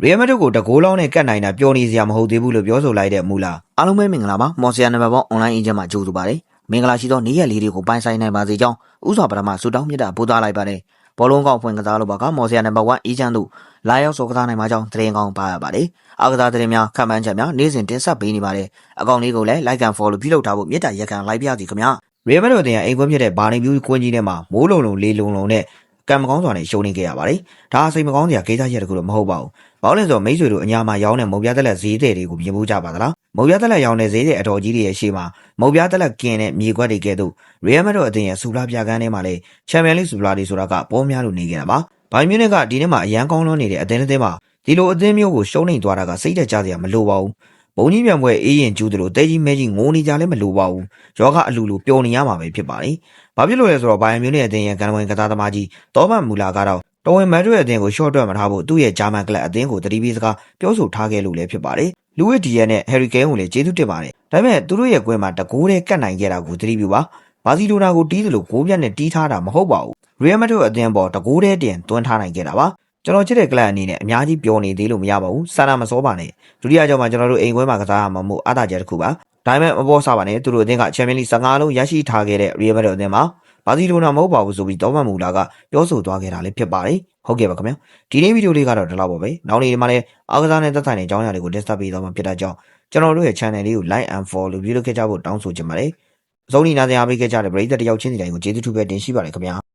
Real Madrid ကိုတကိုးလောင်းနဲ့ကတ်နိုင်တာပျော်နေစရာမဟုတ်သေးဘူးလို့ပြောဆိုလိုက်တဲ့မူလာအားလုံးပဲမင်္ဂလာပါမော်ဆီယာနံပါတ်ပေါင်း online agent မှာကြိုဆိုပါတယ်မင်္ဂလာရှိသောနေ့ရက်လေးတွေကိုပိုင်ဆိုင်နိုင်ပါစေကြောင်းဥစွာပထမဆုတောင်းမြတ်တာပို့သားလိုက်ပါတယ်ဘောလုံးကောက်ဖွင့်ကစားလို့ပါကမော်ဆီယာနံပါတ်1 agent တို့လာရောက်စောကစားနိုင်မှာကြောင်းသတင်းကောင်းပါရပါတယ်အားကစားသတင်းများခန့်မှန်းချက်များနေ့စဉ်တင်ဆက်ပေးနေပါတယ်အကောင့်လေးကိုလည်း like and follow ပြုလုပ်ထားဖို့မြတ်တာရက်ခံလိုက်ပြစီခင်ဗျာ Real Madrid တင်အိမ်ကွင်းဖြစ်တဲ့ဘာနီဗျူးကွင်းကြီးထဲမှာမိုးလုံလုံလေးလုံလုံနဲ့ကံမကောင်းစွာနဲ့ရှုံးနေခဲ့ရပါတယ်။ဒါစိတ်မကောင်းစရာကိစ္စရက်တခုတော့မဟုတ်ပါဘူး။ဘာလို့လဲဆိုတော့မိတ်ဆွေတို့အညာမှာရောင်းတဲ့မုံပြားတက်လက်ဈေးတဲ့တွေကိုမြင်မှုကြပါသလား။မုံပြားတက်လက်ရောင်းတဲ့ဈေးတဲ့အတော်ကြီးတွေရဲ့ရှေ့မှာမုံပြားတက်လက်ကင်တဲ့မြေခွက်တွေကဲ့သို့ Real Madrid အသင်းရဲ့စူလာပြကန်းထဲမှာလည်း Champions League စူလာတွေဆိုတာကပေါ်များလို့နေခဲ့တာပါ။ဘိုင်မြူးနစ်ကဒီနေ့မှာအရန်ကောင်းလွန်းနေတဲ့အသင်းမှာဒီလိုအသင်းမျိုးကိုရှုံးနေသွားတာကစိတ်တက်ကြစရာမလိုပါဘူး။ဘုံကြီးပြန်ပွဲအေးရင်ကျူးတယ်လို့တဲကြီးမဲကြီးငိုနေကြလည်းမလိုပါဘူး။ယောဂအလူလူပျော်နေရမှာပဲဖြစ်ပါလေ။ဘာဖြစ်လို့လဲဆိုတော့ဘိုင်မြူးနစ်အသင်းရဲ့ကန်ဝင်ကစားသမားကြီးတောမန်မူလာကတော့တော်ဝင်မန်ဒရစ်အသင်းကိုရှော့တွက်မထားဖို့သူ့ရဲ့ဂျာမန်ကလပ်အသင်းကိုတတိပီးစကားပြောဆိုထားခဲ့လို့လည်းဖြစ်ပါတယ်။လူဝစ်ဒီယန်နဲ့ဟယ်ရီကိန်းကိုလည်းကျေးဇူးတင်ပါတယ်။ဒါပေမဲ့သူတို့ရဲ့ကွင်းမှာတကိုးတည်းကတ်နိုင်ခဲ့တာကိုတတိပီးပါ။ဘာစီလိုနာကိုတီးသလိုဂိုးပြတ်နဲ့တီးထားတာမဟုတ်ပါဘူး။ Real Madrid အသင်းပေါ်တကိုးတည်းတင်သွင်းထားနိုင်ခဲ့တာပါ။ကျွန်တော်ချစ်တဲ့ကလပ်အနေနဲ့အများကြီးပျော်နေသေးလို့မရပါဘူး။စာနာမစောပါနဲ့။ဒုတိယကြောင့်မှကျွန်တော်တို့အိမ်ကွင်းမှာကစားရမှာမို့အားသာချက်တစ်ခုပါ။ဒါပေမဲ့မပေါ်စားပါနဲ့သူတို့အသင်းက Champions League 15လုံးရရှိထားခဲ့တဲ့ Real Madrid အသင်းမှာဘာစီလိုနာမဟုတ်ပါဘူးဆိုပြီးတောမန်မူလာကပြောဆိုသွားခဲ့တာလည်းဖြစ်ပါတယ်ဟုတ်ကဲ့ပါခင်ဗျာဒီနေ့ဗီဒီယိုလေးကတော့ဒီလောက်ပါပဲနောက်နေ့ဒီမှာလည်းအားကစားနဲ့သက်ဆိုင်တဲ့အကြောင်းအရာတွေကို discuss ပေးသွားမှာဖြစ်တဲ့ကြောင့်ကျွန်တော်တို့ရဲ့ channel လေးကို like and follow ပြုလုပ်ခဲ့ကြဖို့တောင်းဆိုချင်ပါတယ်အဆုံးထိနားဆင်အားပေးခဲ့ကြတဲ့ပရိသတ်တယောက်ချင်းစီတိုင်းကိုကျေးဇူးထူးပဲတင်ရှိပါတယ်ခင်ဗျာ